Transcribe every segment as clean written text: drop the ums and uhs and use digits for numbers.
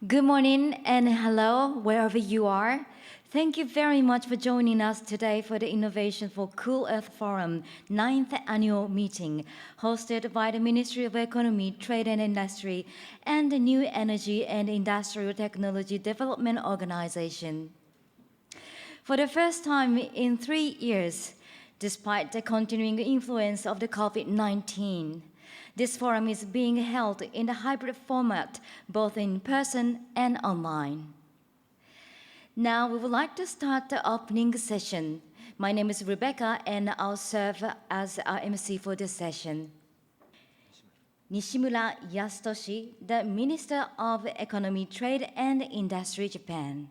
Good morning and hello, wherever you are. Thank you very much for joining us today for the Innovation for Cool Earth Forum 9th annual meeting, hosted by the Ministry of Economy, Trade and Industry and the New Energy and Industrial Technology Development Organization. For the first time in 3 years, despite the continuing influence of the COVID-19, this forum is being held in a hybrid format, both in person and online. Now, we would like to start the opening session. My name is Rebecca, and I'll serve as our MC for this session. Nishimura Yasutoshi, the Minister of Economy, Trade and Industry, Japan.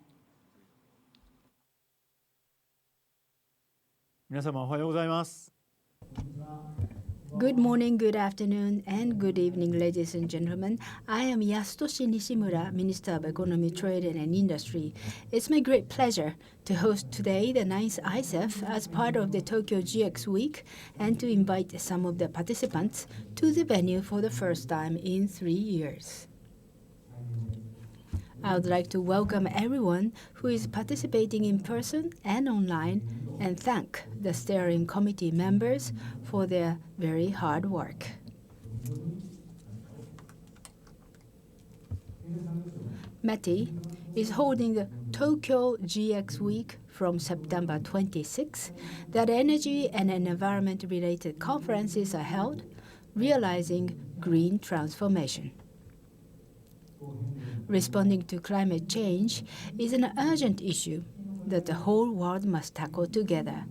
皆様おはようございます。 Good morning, good afternoon, and good evening, ladies and gentlemen. I am Yasutoshi Nishimura, Minister of Economy, Trade and Industry. It's my great pleasure to host today the 9th ICEF as part of the Tokyo GX Week and to invite some of the participants to the venue for the first time in 3 years. I would like to welcome everyone who is participating in person and online and thank the steering committee members for their very hard work. METI is holding the Tokyo GX Week from September 26, that energy and environment-related conferences are held, realizing green transformation. Responding to climate change is an urgent issue that the whole world must tackle together,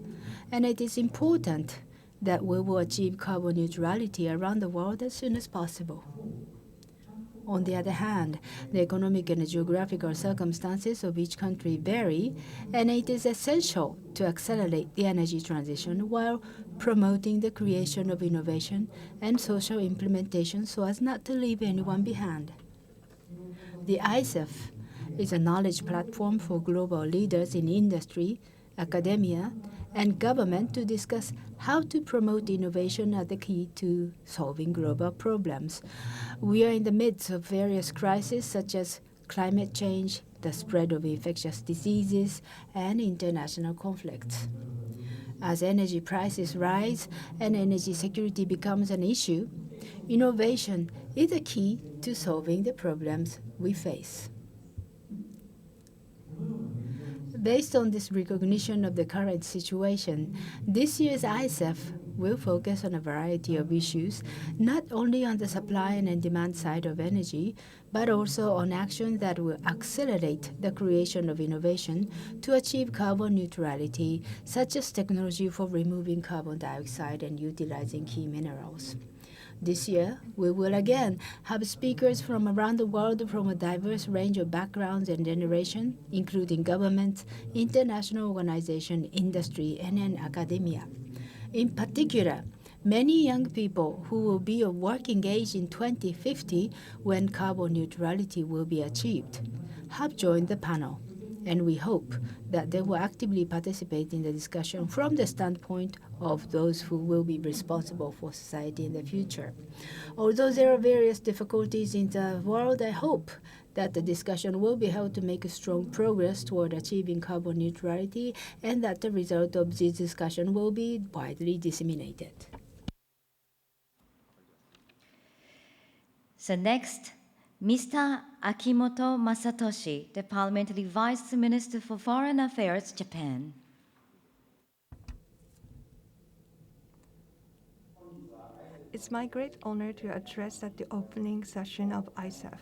and it is important that we will achieve carbon neutrality around the world as soon as possible. On the other hand, the economic and geographical circumstances of each country vary, and it is essential to accelerate the energy transition while promoting the creation of innovation and social implementation so as not to leave anyone behind. The ICEF is a knowledge platform for global leaders in industry, academia, and government to discuss how to promote innovation as the key to solving global problems. We are in the midst of various crises such as climate change, the spread of infectious diseases, and international conflicts. As energy prices rise and energy security becomes an issue, innovation is the key to solving the problems we face. Based on this recognition of the current situation, this year's ICEF will focus on a variety of issues, not only on the supply and demand side of energy, but also on actions that will accelerate the creation of innovation to achieve carbon neutrality, such as technology for removing carbon dioxide and utilizing key minerals. This year, we will again have speakers from around the world from a diverse range of backgrounds and generations, including governments, international organizations, industry, and academia. In particular, many young people who will be of working age in 2050 when carbon neutrality will be achieved have joined the panel, and we hope that they will actively participate in the discussion from the standpoint of those who will be responsible for society in the future. Although there are various difficulties in the world, I hope that the discussion will be held to make a strong progress toward achieving carbon neutrality and that the result of this discussion will be widely disseminated. So next, Mr. Akimoto Masatoshi, the Parliamentary Vice Minister for Foreign Affairs, Japan. It's my great honor to address at the opening session of ICEF.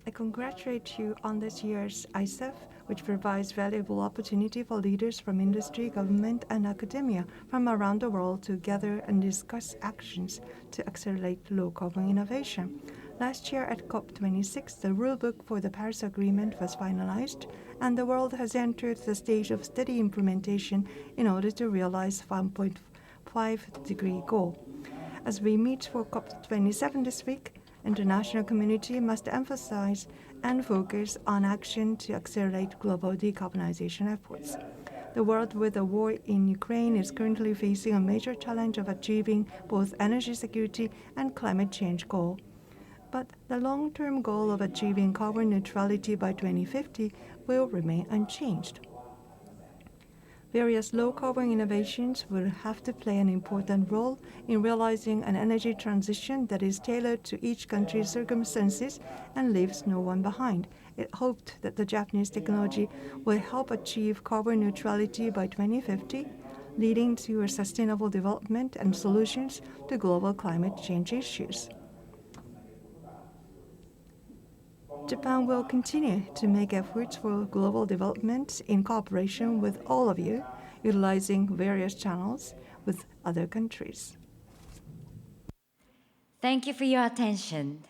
I congratulate you on this year's ICEF, which provides valuable opportunity for leaders from industry, government, and academia from around the world to gather and discuss actions to accelerate low-carbon innovation. Last year at COP26, the rulebook for the Paris Agreement was finalized, and the world has entered the stage of steady implementation in order to realize 1.5-degree goal. As we meet for COP27 this week, international community must emphasize and focus on action to accelerate global decarbonization efforts. The world with the war in Ukraine is currently facing a major challenge of achieving both energy security and climate change goal. but the long-term goal of achieving carbon neutrality by 2050 will remain unchanged. Various low-carbon innovations will have to play an important role in realizing an energy transition that is tailored to each country's circumstances and leaves no one behind. It hoped that the Japanese technology will help achieve carbon neutrality by 2050, leading to a sustainable development and solutions to global climate change issues. Japan will continue to make efforts for global development in cooperation with all of you, utilizing various channels with other countries. Thank you for your attention.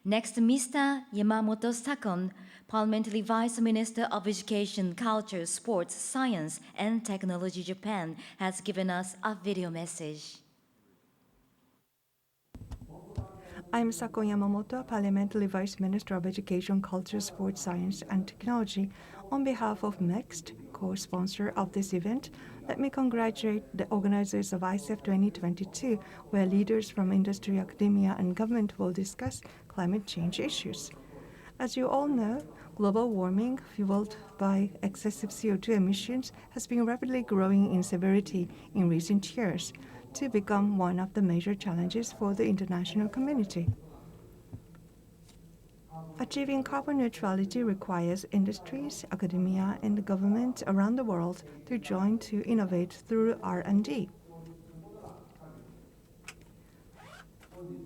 Next, Mr. Yamamoto Sakon, Parliamentary Vice Minister of Education, Culture, Sports, Science, and Technology Japan, has given us a video message. I'm Sakon Yamamoto, Parliamentary Vice Minister of Education, Culture, Sports, Science, and Technology. On behalf of MEXT, co-sponsor of this event, let me congratulate the organizers of ICEF2022, where leaders from industry, academia, and government will discuss climate change issues. As you all know, global warming, fueled by excessive CO2 emissions, has been rapidly growing in severity in recent years, to become one of the major challenges for the international community. Achieving carbon neutrality requires industries, academia, and government around the world to join to innovate through R&D.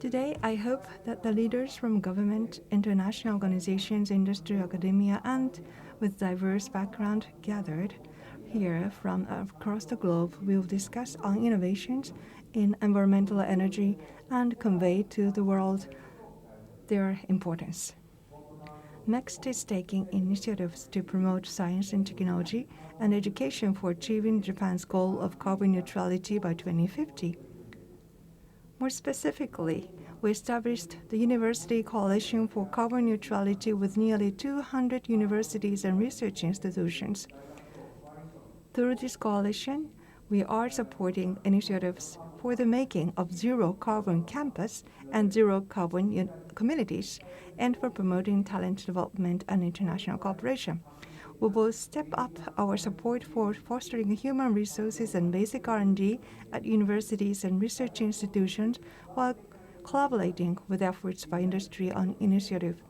Today, I hope that the leaders from government, international organizations, industry, academia, and with diverse background gathered here from across the globe will discuss on innovations in environmental energy and convey to the world their importance. MEXT is taking initiatives to promote science and technology and education for achieving Japan's goal of carbon neutrality by 2050. More specifically, we established the University Coalition for Carbon Neutrality with nearly 200 universities and research institutions. Through this coalition, we are supporting initiatives for the making of zero-carbon campus and zero-carbon communities, and for promoting talent development and international cooperation. We will step up our support for fostering human resources and basic R&D at universities and research institutions while collaborating with efforts by industry on initiative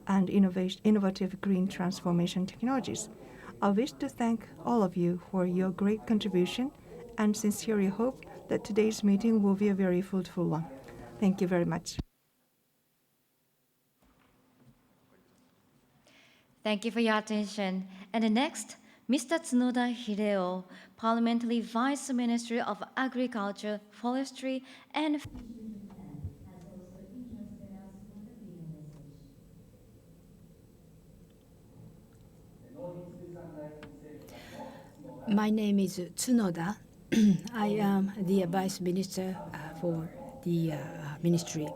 and innovative green transformation technologies. I wish to thank all of you for your great contribution and sincerely hope that today's meeting will be a very fruitful one. Thank you very much. Thank you for your attention. And next, Mr. Tsunoda Hideo, Parliamentary Vice Minister of Agriculture, Forestry, and My name is Tsunoda. I am the Vice Minister for the Ministry.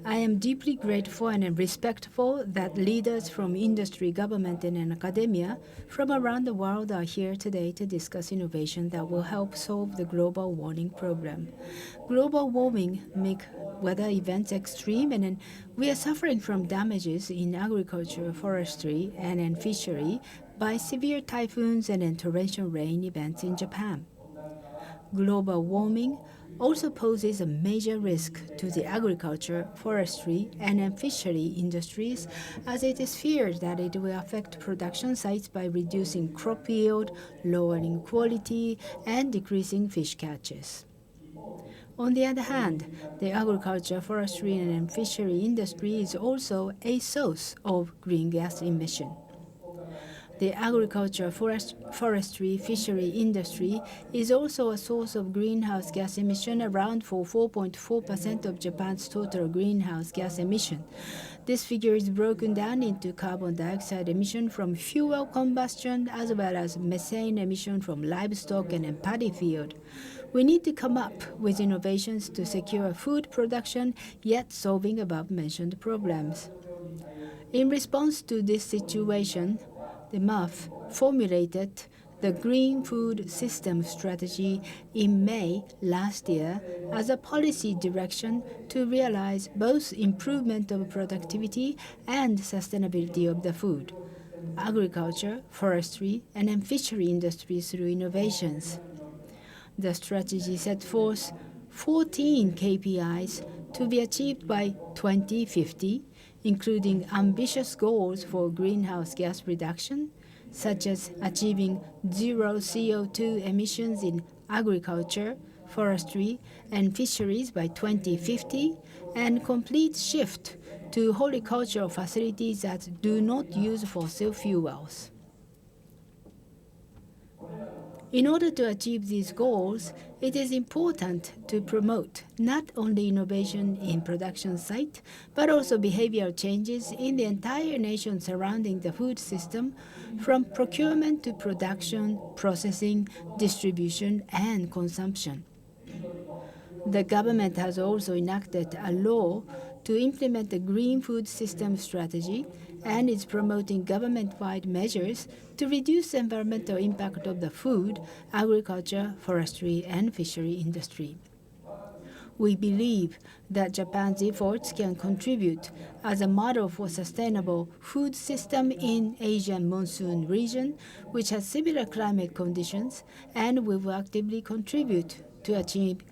I am deeply grateful and respectful that leaders from industry, government, and academia from around the world are here today to discuss innovation that will help solve the global warming problem. Global warming makes weather events extreme, and we are suffering from damages in agriculture, forestry, and in fishery by severe typhoons and torrential rain events in Japan. Global warming also poses a major risk to the agriculture, forestry, and fishery industries, as it is feared that it will affect production sites by reducing crop yield, lowering quality, and decreasing fish catches. On the other hand, the agriculture, forestry, and fishery industry is also a source of green gas emission. The agriculture, forestry, fishery industry is also a source of greenhouse gas emission, around for 4.4% of Japan's total greenhouse gas emission. This figure is broken down into carbon dioxide emission from fuel combustion as well as methane emission from livestock and paddy field. We need to come up with innovations to secure food production, yet solving above-mentioned problems. In response to this situation, the MAF formulated the Green Food System Strategy in May last year as a policy direction to realize both improvement of productivity and sustainability of the food, agriculture, forestry, and then fishery industries through innovations. The strategy set forth 14 KPIs to be achieved by 2050, including ambitious goals for greenhouse gas reduction, such as achieving zero CO2 emissions in agriculture, forestry, and fisheries by 2050, and complete shift to horticultural facilities that do not use fossil fuels. In order to achieve these goals, it is important to promote not only innovation in production site, but also behavioral changes in the entire nation surrounding the food system, from procurement to production, processing, distribution, and consumption. The government has also enacted a law to implement the Green Food System Strategy and is promoting government-wide measures to reduce the environmental impact of the food, agriculture, forestry, and fishery industry. We believe that Japan's efforts can contribute as a model for sustainable food system in Asian monsoon region, which has similar climate conditions, and we will actively contribute to achieve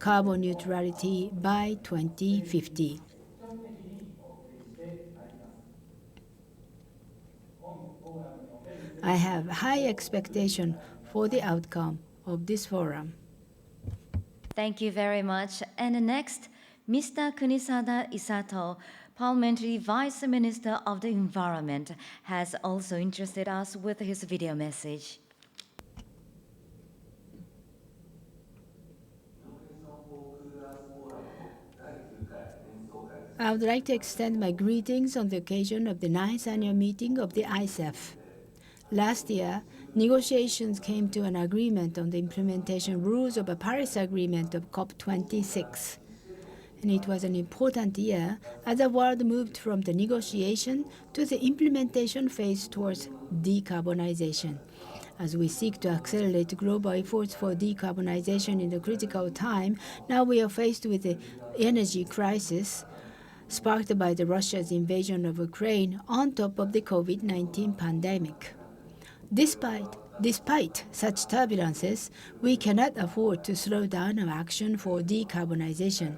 carbon neutrality by 2050. I have high expectation for the outcome of this forum. Thank you very much. And next, Mr. Kunisada Isato, Parliamentary Vice Minister of the Environment, has also interested us with his video message. I would like to extend my greetings on the occasion of the 9th annual meeting of the ICEF. Last year, negotiations came to an agreement on the implementation rules of a Paris Agreement of COP26. And it was an important year as the world moved from the negotiation to the implementation phase towards decarbonization. As we seek to accelerate global efforts for decarbonization in the critical time, now we are faced with the energy crisis sparked by Russia's invasion of Ukraine on top of the COVID-19 pandemic. Despite such turbulences, we cannot afford to slow down our action for decarbonization.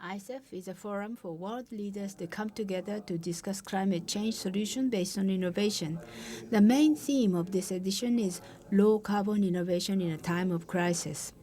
ICEF is a forum for world leaders to come together to discuss climate change solutions based on innovation. The main theme of this edition is low-carbon innovation in a time of crisis.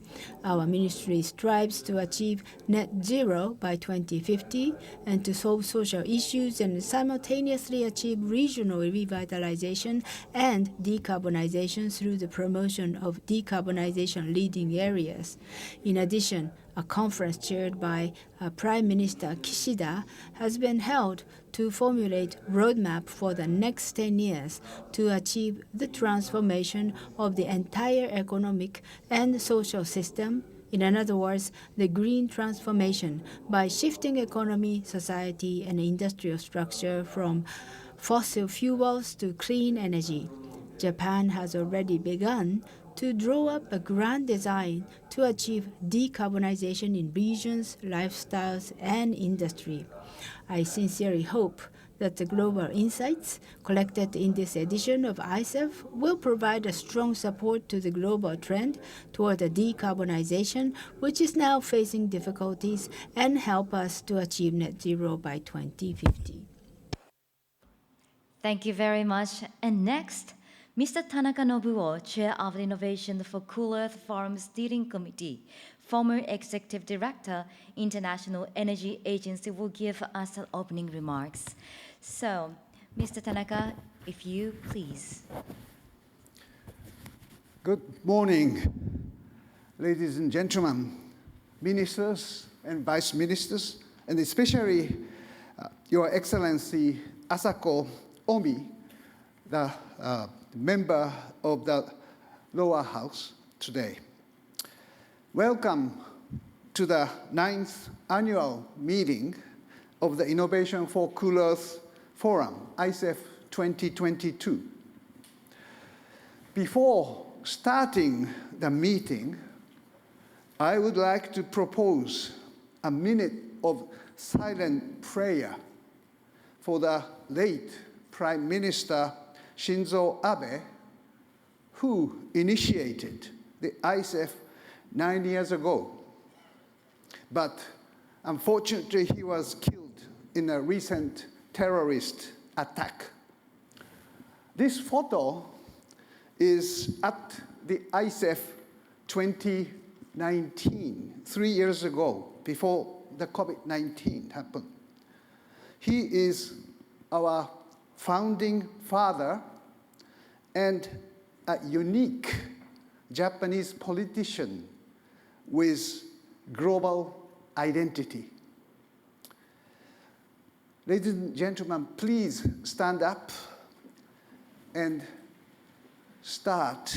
Our ministry strives to achieve net zero by 2050 and to solve social issues and simultaneously achieve regional revitalization and decarbonization through the promotion of decarbonization leading areas. In addition, a conference chaired by Prime Minister Kishida has been held to formulate roadmap for the next 10 years to achieve the transformation of the entire economic and social system, in other words, the green transformation, by shifting economy, society, and industrial structure from fossil fuels to clean energy. Japan has already begun to draw up a grand design to achieve decarbonization in regions, lifestyles, and industry. I sincerely hope that the global insights collected in this edition of ICEF will provide a strong support to the global trend toward the decarbonization, which is now facing difficulties, and help us to achieve net zero by 2050. Thank you very much. And next, Mr. Tanaka Nobuo, Chair of the Innovation for Cool Earth Forum Steering Committee, former Executive Director, International Energy Agency, will give us opening remarks. So, Mr. Tanaka, if you please. Good morning, ladies and gentlemen, ministers and vice ministers, and especially Your Excellency Asako Omi, the member of the lower house today. Welcome to the 9th annual meeting of the Innovation for Cool Earth Forum, ICEF2022. Before starting the meeting, I would like to propose a minute of silent prayer for the late Prime Minister Shinzo Abe, who initiated the ICEF 9 years ago. But unfortunately, he was killed in a recent terrorist attack. This photo is at the ICEF 2019, 3 years ago, before the COVID-19 happened. He is our founding father and a unique Japanese politician with global identity. Ladies and gentlemen, please stand up and start.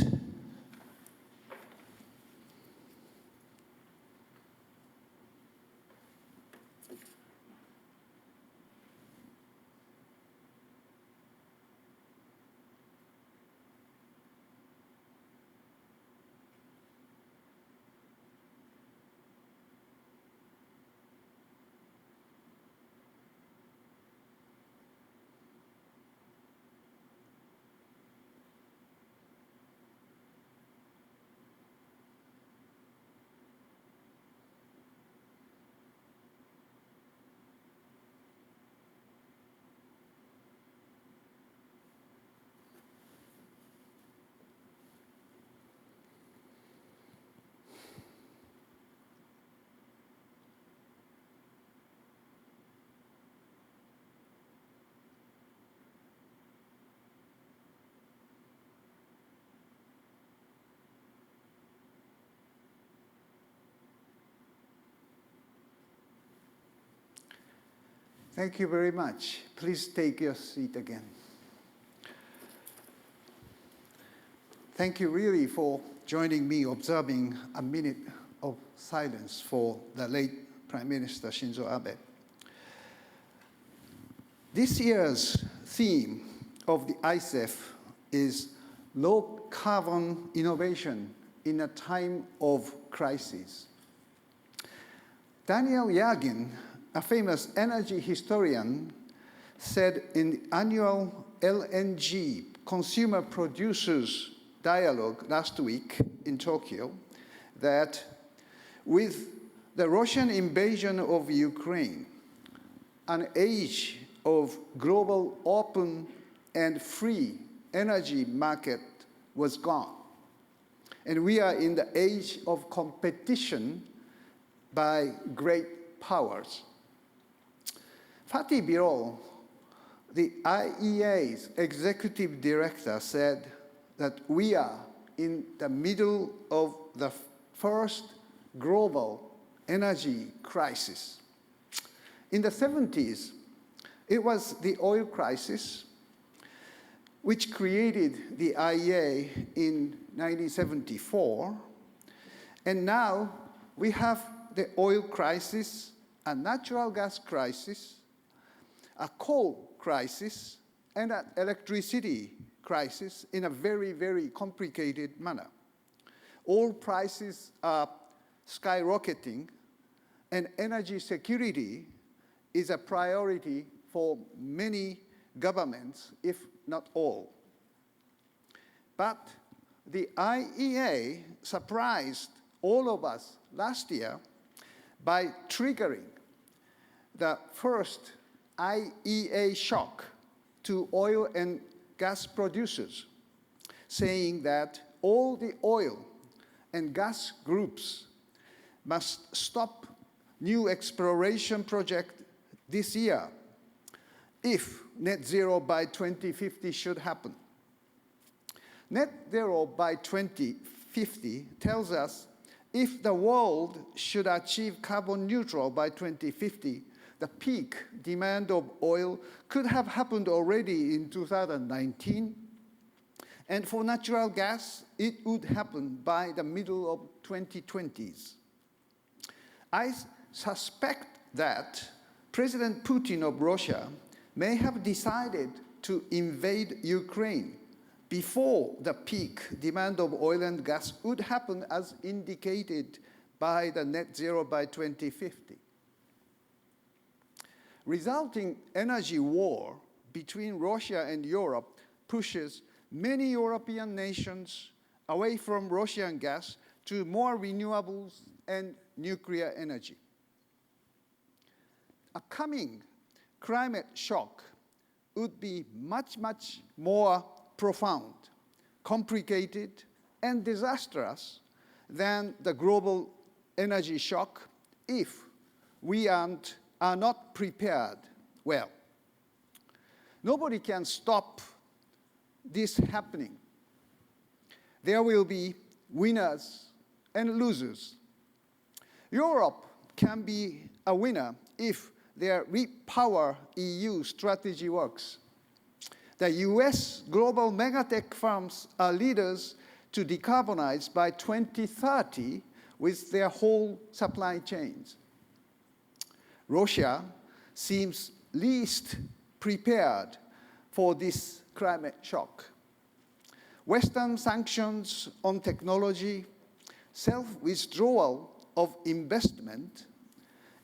Thank you very much. Please take your seat again. Thank you really for joining me observing a minute of silence for the late Prime Minister Shinzo Abe. This year's theme of the ICEF is low carbon innovation in a time of crisis. Daniel Yagin, a famous energy historian, said in the annual LNG Consumer Producers Dialogue last week in Tokyo that with the Russian invasion of Ukraine, an age of global open and free energy market was gone. And we are in the age of competition by great powers. Fatih Birol, the IEA's executive director, said that we are in the middle of the first global energy crisis. In the 70s, it was the oil crisis which created the IEA in 1974, and now we have the oil crisis, a natural gas crisis, a coal crisis, and an electricity crisis in a very, very complicated manner. Oil prices are skyrocketing, and energy security is a priority for many governments, if not all. But the IEA surprised all of us last year by triggering the first IEA shock to oil and gas producers, saying that all the oil and gas groups must stop new exploration projects this year if net zero by 2050 should happen. Net zero by 2050 tells us if the world should achieve carbon neutral by 2050, the peak demand of oil could have happened already in 2019. And for natural gas, it would happen by the middle of 2020s. I suspect that President Putin of Russia may have decided to invade Ukraine before the peak demand of oil and gas would happen as indicated by the net zero by 2050. Resulting energy war between Russia and Europe pushes many European nations away from Russian gas to more renewables and nuclear energy. A coming climate shock would be much, much more profound, complicated, and disastrous than the global energy shock if we are not prepared well. Nobody can stop this happening. There will be winners and losers. Europe can be a winner if their Repower EU strategy works. The US global megatech firms are leaders to decarbonize by 2030 with their whole supply chains. Russia seems least prepared for this climate shock. Western sanctions on technology, self-withdrawal of investment,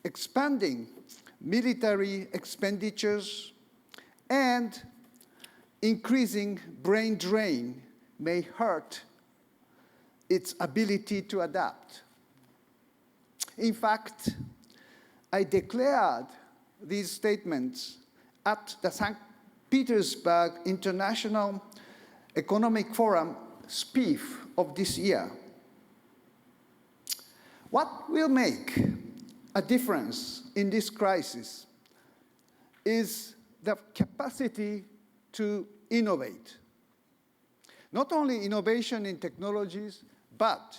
expanding military expenditures, and increasing brain drain may hurt its ability to adapt. In fact, I declared these statements at the St. Petersburg International Economic Forum, SPIEF, of this year. What will make a difference in this crisis is the capacity to innovate. Not only innovation in technologies, but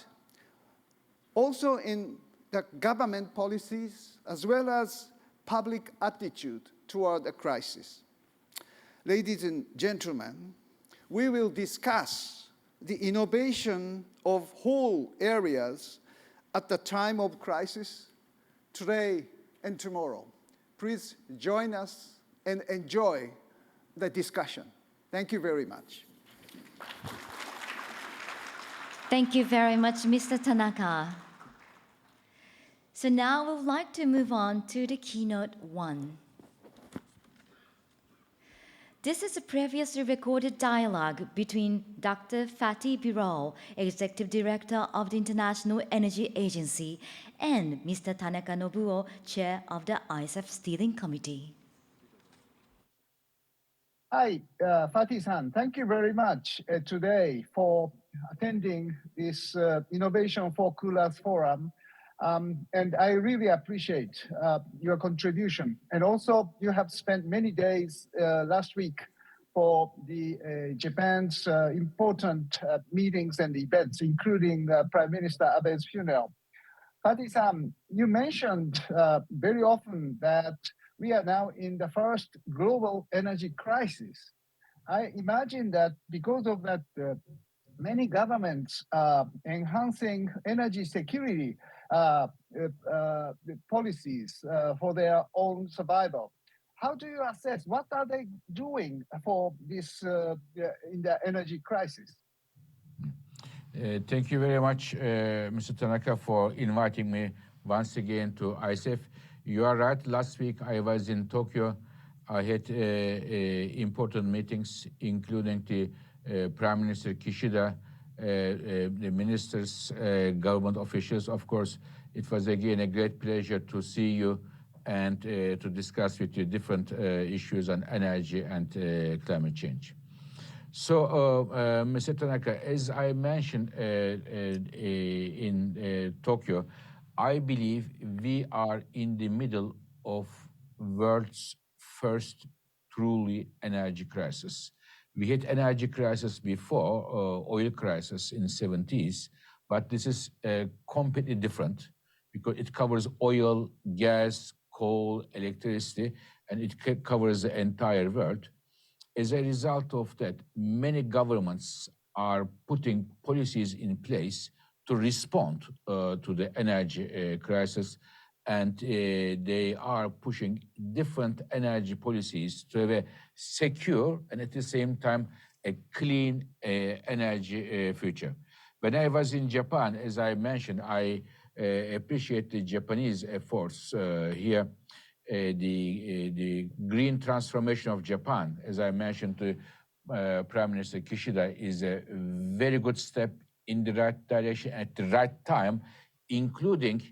also in the government policies, as well as public attitude toward the crisis. Ladies and gentlemen, we will discuss the innovation of whole areas at the time of crisis, today and tomorrow. Please join us and enjoy the discussion. Thank you very much. Thank you very much, Mr. Tanaka. So now we would like to move on to the Keynote 1. This is a previously recorded dialogue between Dr. Fatih Birol, Executive Director of the International Energy Agency, and Mr. Tanaka Nobuo, Chair of the ICEF Steering Committee. Hi, Fatih-san. Thank you very much today for attending this Innovation for Cool Earth Forum. And I really appreciate your contribution. And also, you have spent many days last week for the Japan's important meetings and events, including Prime Minister Abe's funeral. Fatih-san, you mentioned very often that we are now in the first global energy crisis. I imagine that because of that, many governments are enhancing energy security policies for their own survival. How do you assess what are they doing for this in the energy crisis? Thank you very much, Mr. Tanaka, for inviting me once again to ICEF. You are right. Last week I was in Tokyo. I had important meetings, including the Prime Minister Kishida, the ministers, government officials. Of course, it was again a great pleasure to see you and to discuss with you different issues on energy and climate change. So, Mr. Tanaka, as I mentioned in Tokyo, I believe we are in the middle of world's first truly energy crisis. We had energy crisis before, oil crisis in the 70s, but this is completely different because it covers oil, gas, coal, electricity, and it covers the entire world. As a result of that, many governments are putting policies in place to respond to the energy crisis. and they are pushing different energy policies to have a secure and at the same time a clean energy future. When I was in Japan, as I mentioned, I appreciate the Japanese efforts here. The green transformation of Japan, as I mentioned to Prime Minister Kishida, is a very good step in the right direction at the right time, including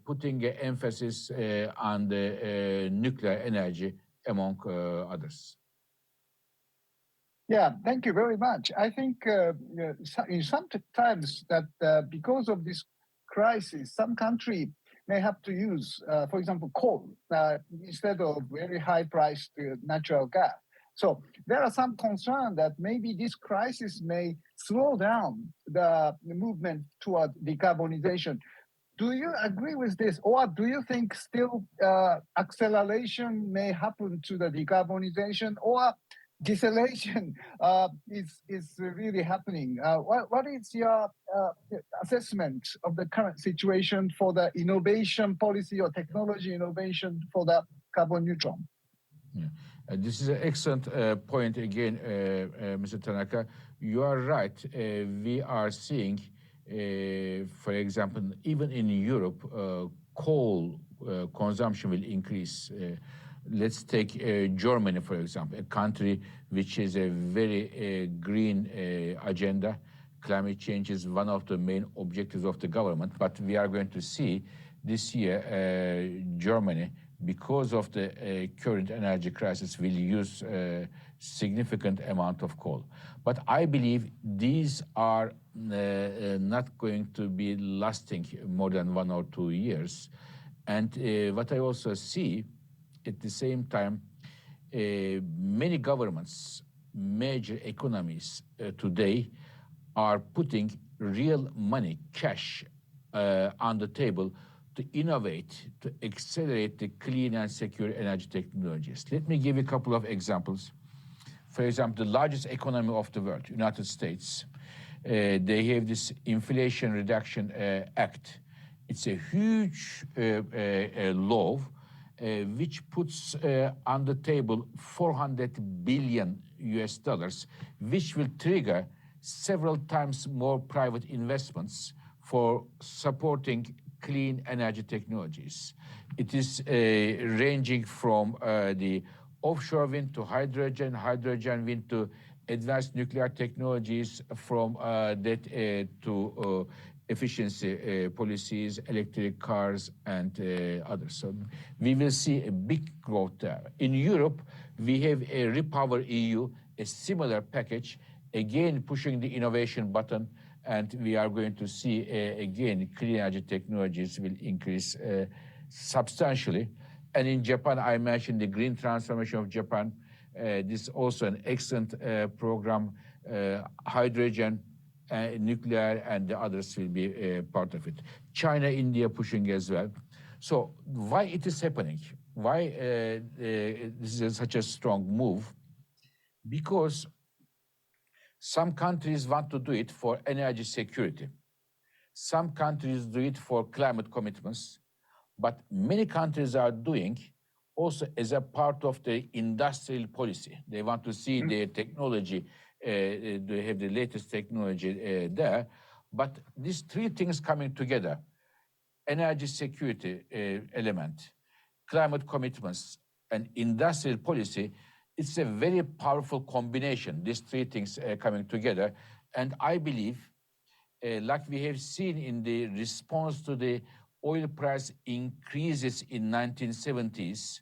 putting emphasis on the nuclear energy, among others. Yeah, thank you very much. I think in some times that because of this crisis, some country may have to use, for example, coal instead of very high-priced natural gas. So there are some concern that maybe this crisis may slow down the movement toward decarbonization. Do you agree with this, or do you think still acceleration may happen to the decarbonization, or deceleration is really happening? What is your assessment of the current situation for the innovation policy or technology innovation for the carbon neutral? Yeah. This is an excellent point again, Mr. Tanaka. You are right. We are seeing, for example, even in Europe, coal consumption will increase. Let's take Germany, for example, a country which has a very green agenda. Climate change is one of the main objectives of the government, but we are going to see this year Germany, because of the current energy crisis, will use a significant amount of coal. But I believe these are not going to be lasting more than 1 or 2 years. And what I also see at the same time, many governments, major economies today are putting real money, cash, on the table to innovate, to accelerate the clean and secure energy technologies. Let me give you a couple of examples. For example, the largest economy of the world, United States, they have this Inflation Reduction Act. It's a huge law which puts on the table $400 billion, which will trigger several times more private investments for supporting clean energy technologies. It is ranging from the offshore wind to hydrogen wind to advanced nuclear technologies, from that to efficiency policies, electric cars, and others. So we will see a big growth there. In Europe, we have a Repower EU, a similar package, again pushing the innovation button, and we are going to see, again, clean energy technologies will increase substantially. And in Japan, I mentioned the green transformation of Japan. This is also an excellent program. Hydrogen, nuclear, and the others will be part of it. China, India pushing as well. So why it is happening? Why this is such a strong move? Because some countries want to do it for energy security. Some countries do it for climate commitments, but many countries are doing also as a part of the industrial policy. They want to see their technology, they have the latest technology there. But these three things coming together, energy security element, climate commitments, and industrial policy, it's a very powerful combination, these three things coming together. And I believe, like we have seen in the response to the oil price increases in 1970s,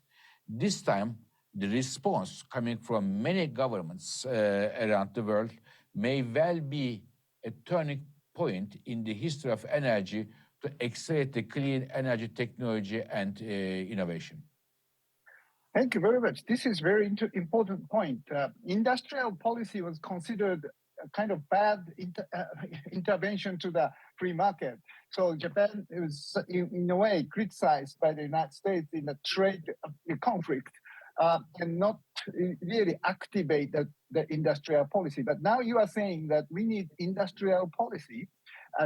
this time the response coming from many governments around the world may well be a turning point in the history of energy to accelerate the clean energy technology and innovation. Thank you very much. This is very important point. Industrial policy was considered a kind of bad intervention to the free market. So Japan was, in a way, criticized by the United States in the trade conflict and not really activate the industrial policy. But now you are saying that we need industrial policy,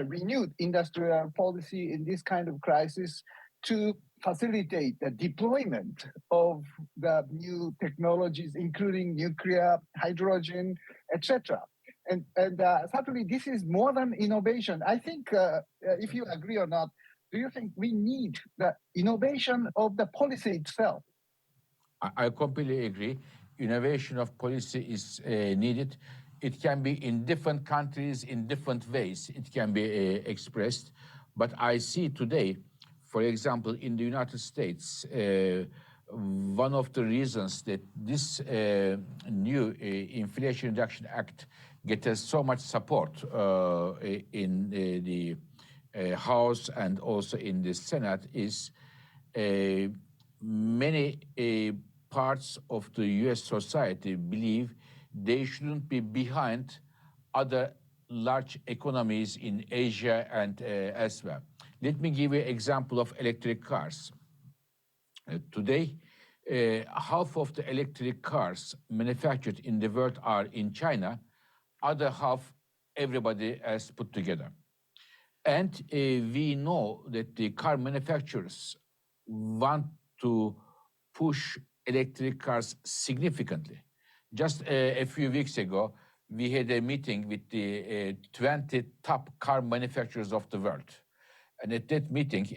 renewed industrial policy in this kind of crisis to facilitate the deployment of the new technologies, including nuclear, hydrogen, etc. And certainly this is more than innovation. I think, if you agree or not, do you think we need the innovation of the policy itself? I completely agree. Innovation of policy is needed. It can be in different countries in different ways. It can be expressed. But I see today, for example, in the United States, one of the reasons that this new Inflation Reduction Act gets so much support in the House and also in the Senate is many parts of the US society believe they shouldn't be behind other large economies in Asia and elsewhere. Let me give you an example of electric cars. Today, half of the electric cars manufactured in the world are in China, other half everybody else put together. And we know that the car manufacturers want to push electric cars significantly. Just a few weeks ago, we had a meeting with the 20 top car manufacturers of the world. And at that meeting,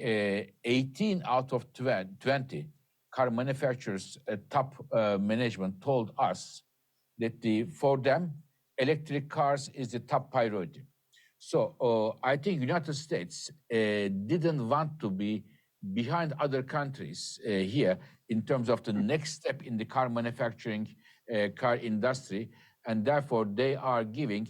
18 out of 20 car manufacturers, top management told us that for them, electric cars is the top priority. So I think United States didn't want to be behind other countries here in terms of the next step in the car manufacturing car industry, and therefore they are giving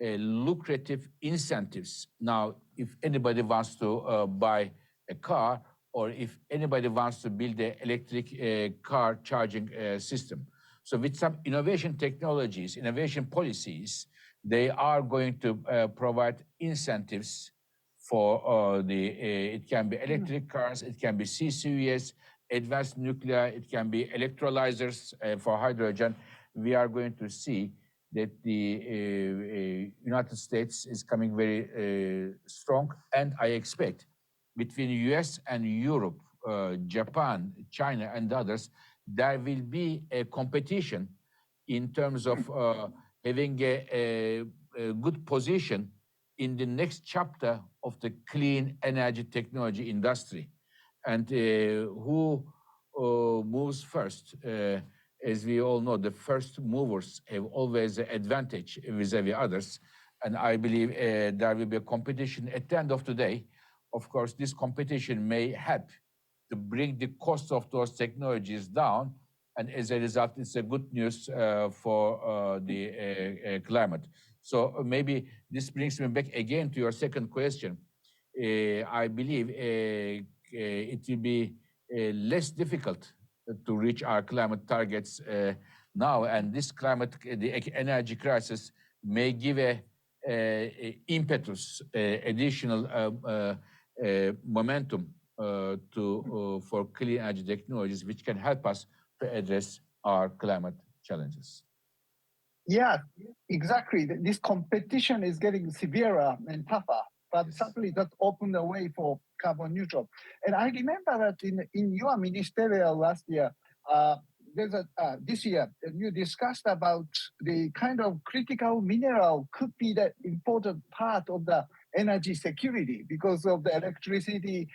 lucrative incentives. Now, if anybody wants to buy a car or if anybody wants to build an electric car charging system. So with some innovation technologies, innovation policies, they are going to provide incentives for it can be electric cars, it can be CCUS, advanced nuclear, it can be electrolyzers for hydrogen. We are going to see that the United States is coming very strong, and I expect between US and Europe, Japan, China, and others, there will be a competition in terms of having a good position in the next chapter of the clean energy technology industry. And who moves first? As we all know, the first movers have always an advantage vis-a-vis others. And I believe there will be a competition at the end of the day. Of course, this competition may help to bring the cost of those technologies down. And as a result, it's a good news for the climate. So maybe this brings me back again to your second question. I believe it will be less difficult to reach our climate targets now. And this the energy crisis may give a impetus, additional momentum for clean energy technologies, which can help us to address our climate challenges. Yeah, exactly. This competition is getting severer and tougher, but certainly that opened the way for carbon neutral. And I remember that in your ministerial last year, this year, you discussed about the kind of critical mineral could be the important part of the energy security because of the electricity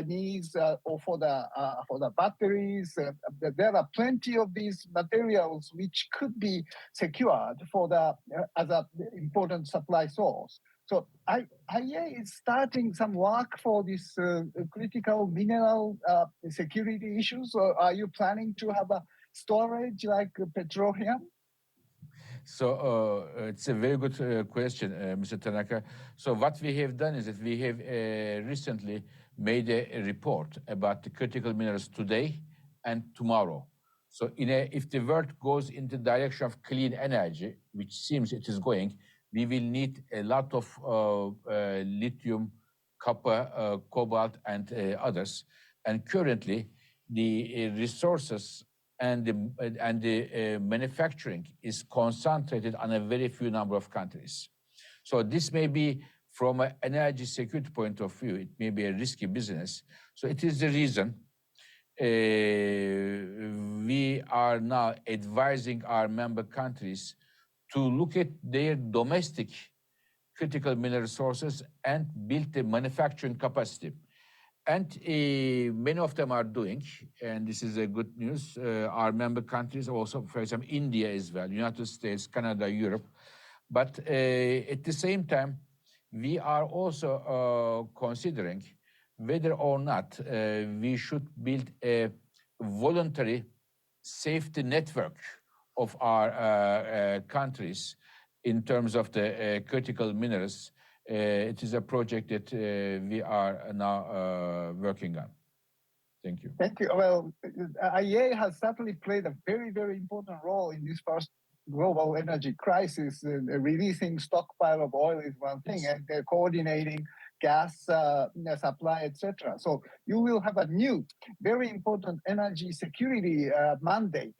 needs or for the batteries. There are plenty of these materials which could be secured for as an important supply source. So IEA is starting some work for this critical mineral security issues. Or are you planning to have a storage like petroleum? So it's a very good question, Mr. Tanaka. So what we have done is that we have recently made a report about the critical minerals today and tomorrow. So if the world goes in the direction of clean energy, which seems it is going, we will need a lot of lithium, copper, cobalt, and others. And currently, the resources and the manufacturing is concentrated on a very few number of countries. So this may be, from an energy security point of view, it may be a risky business. So it is the reason we are now advising our member countries to look at their domestic critical mineral resources and build the manufacturing capacity. And many of them are doing, and this is a good news. Our member countries also, for example, India as well, United States, Canada, Europe. But at the same time, we are also considering whether or not we should build a voluntary safety network of our countries in terms of the critical minerals. It is a project that we are now working on. Thank you. Thank you. Well, IEA has certainly played a very, very important role in this first global energy crisis. Releasing stockpile of oil is one thing, Yes. and coordinating gas supply, etc. So you will have a new, very important energy security mandate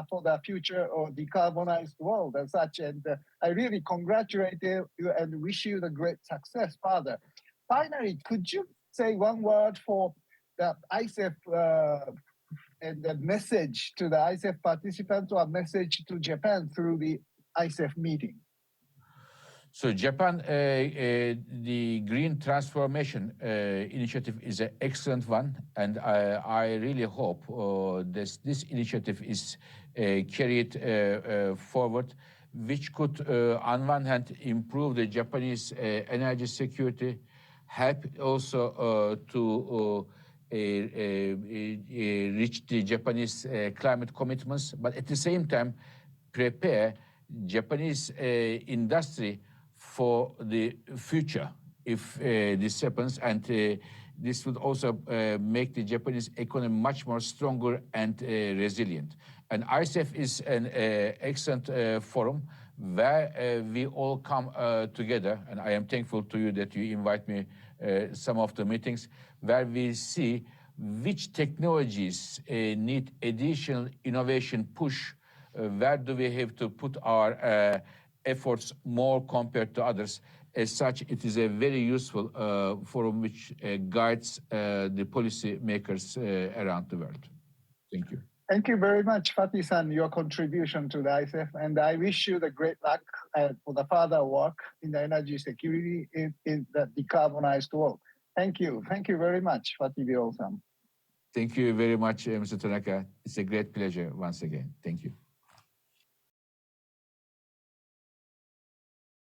for the future of decarbonized world and such. And I really congratulate you and wish you the great success, Father. Finally, could you say one word for the ICEF and the message to the ICEF participants, or a message to Japan through the ICEF meeting? So Japan, the green transformation initiative is an excellent one, and I really hope this initiative is carried forward, which could, on one hand, improve the Japanese energy security, help also to reach the Japanese climate commitments, but at the same time, prepare Japanese industry for the future if this happens, and this would also make the Japanese economy much more stronger and resilient. And ICEF is an excellent forum where we all come together, and I am thankful to you that you invite me some of the meetings, where we see which technologies need additional innovation push, where do we have to put our efforts more compared to others. As such, it is a very useful forum which guides the policy makers around the world. Thank you. Thank you very much, Fatih-san, your contribution to the ICEF, and I wish you the great luck for the further work in the energy security in the decarbonized world. Thank you. Thank you very much, Fatih Birol-san. Thank you very much, Mr. Tanaka. It's a great pleasure once again. Thank you.